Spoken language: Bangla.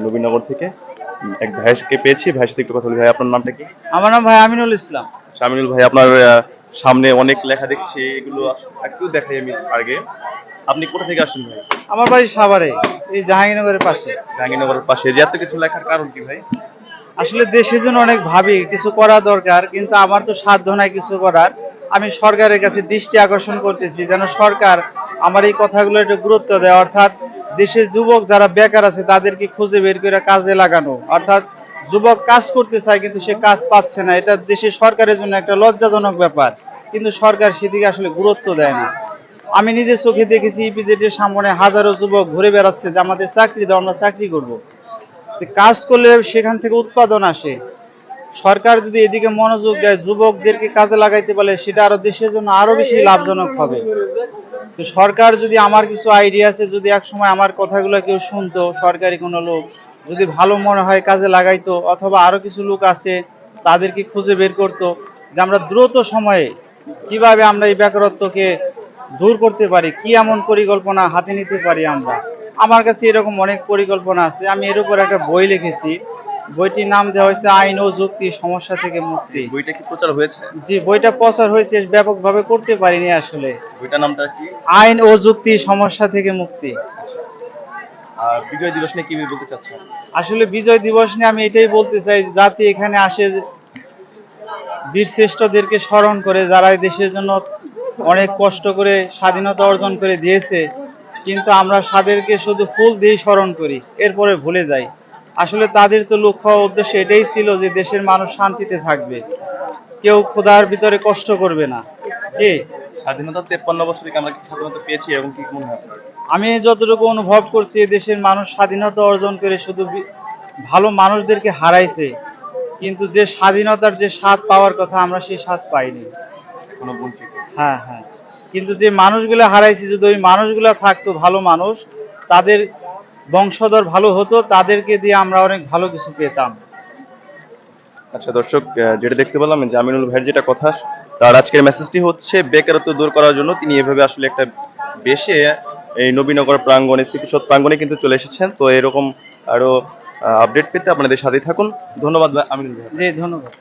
নবীনগর থেকে এক ভাইকে পেয়েছি। ভাইয়ের সাথে একটু কথা বলি। ভাই, আপনার নামটা কি? আমার নাম ভাই আমিনুল ইসলাম। শামিনুল ভাই, আপনার সামনে অনেক লেখা দেখছি, এগুলো একটু দেখাই আমি আগে। আপনি কোথা থেকে আসছেন ভাই? আমার বাড়ি সাভারে, এই জাহাঙ্গীরনগরের পাশে। জাহাঙ্গীরনগরের পাশে। যে এত কিছু লেখার কারণ কি ভাই? আসলে দেশের জন্য অনেক ভাবি কিছু করা দরকার, কিন্তু আমার তো সাধ্য নাই কিছু করার। আমি সরকারের কাছে দৃষ্টি আকর্ষণ করতেছি যেন সরকার আমার এই কথাগুলো একটু গুরুত্ব দেয়, অর্থাৎ দেশের যুবক যারা বেকার আছে তাদেরকে খুঁজে বের করে কাজে লাগানো। অর্থাৎ যুবক কাজ করতে চায় কিন্তু সে কাজ পাচ্ছে না, এটা দেশের সরকারের জন্য একটা লজ্জাজনক ব্যাপার, কিন্তু সরকার সেদিকে আসলে গুরুত্ব দেয় না। আমি নিজে চোখে দেখেছি ইপিজেড এর সামনে হাজারো যুবক ঘুরে বেড়াচ্ছে যে আমাদের চাকরি দাও, আমরা চাকরি করব। কাজ করলে সেখান থেকে উৎপাদন আসে। সরকার যদি এদিকে মনোযোগ দেয়, যুবকদেরকে কাজে লাগাইতে পারে, সেটা আরো দেশের জন্য আরো বেশি লাভজনক হবে। তো সরকার যদি, আমার কিছু আইডিয়া আছে, যদি এক সময় আমার কথাগুলো কেউ শুনতো, সরকারি কোনো লোক যদি ভালো মনে হয় কাজে লাগাইতো, অথবা আরো কিছু লোক আছে তাদেরকে খুঁজে বের করতো যে আমরা দ্রুত সময়ে কিভাবে আমরা এই বেকারত্বকে দূর করতে পারি, কি এমন পরিকল্পনা হাতে নিতে পারি আমরা। আমার কাছে এরকম অনেক পরিকল্পনা আছে। আমি এর উপর একটা বই লিখেছি। বইটির নাম দেওয়া হয়েছে আইন ও যুক্তি, সমস্যা থেকে মুক্তি। বইটা কি প্রচার হয়েছে? জি, বইটা প্রচার হয়েছে, ব্যাপকভাবে করতে পারিনি আসলে। বইটার নামটা কি? আইন ও যুক্তি, সমস্যা থেকে মুক্তি। আর বিজয় দিবস নিয়ে কি বলতে চাচ্ছেন? আসলে বিজয় দিবস নিয়ে আমি এটাই বলতে চাই, জাতি এখানে আসে বীর শ্রেষ্ঠদেরকে স্মরণ করে, যারা এই দেশের জন্য অনেক কষ্ট করে স্বাধীনতা অর্জন করে দিয়েছে, কিন্তু আমরা তাদেরকে শুধু ফুল দিয়ে স্মরণ করি, এরপরে ভুলে যাই। আসলে তাদের তো লক্ষ্য উদ্দেশ্য এটাই ছিল যে দেশের মানুষ শান্তিতে থাকবে, কেউ ক্ষুধার ভিতরে কষ্ট করবে না। কি স্বাধীনতা 53 বছরে কি আমরা কি স্বাধীনতা পেয়েছি এবং কি মনে হয় আপনার? আমি যতটুকু অনুভব করছি, দেশের মানুষ স্বাধীনতা অর্জন করে শুধু ভালো মানুষদেরকে হারাইছে, কিন্তু যে স্বাধীনতার যে স্বাদ পাওয়ার কথা আমরা সেই স্বাদ পাইনি, এখনো বঞ্চিত। হ্যাঁ হ্যাঁ। কিন্তু যে মানুষগুলো হারাইছি, যদি ওই মানুষগুলো থাকতো ভালো মানুষ, তাদের বংশধর ভালো হতো, তাদেরকে দিয়ে আমরা অনেক ভালো কিছু পেতাম। আচ্ছা দর্শক, যেটা দেখতে পেলাম যে আমিনুল ভাইয়ের যেটা কথা, তার আজকের মেসেজটি হচ্ছে বেকারত্ব দূর করার জন্য তিনি এভাবে আসলে একটা বেশে এই নবীনগর প্রাঙ্গণে, স্মৃতিসৌধ প্রাঙ্গণে কিন্তু চলে এসেছেন। তো এরকম আরো আপডেট পেতে আপনাদের সাথেই থাকুন। ধন্যবাদ আমিনুল ভাই। জি, ধন্যবাদ।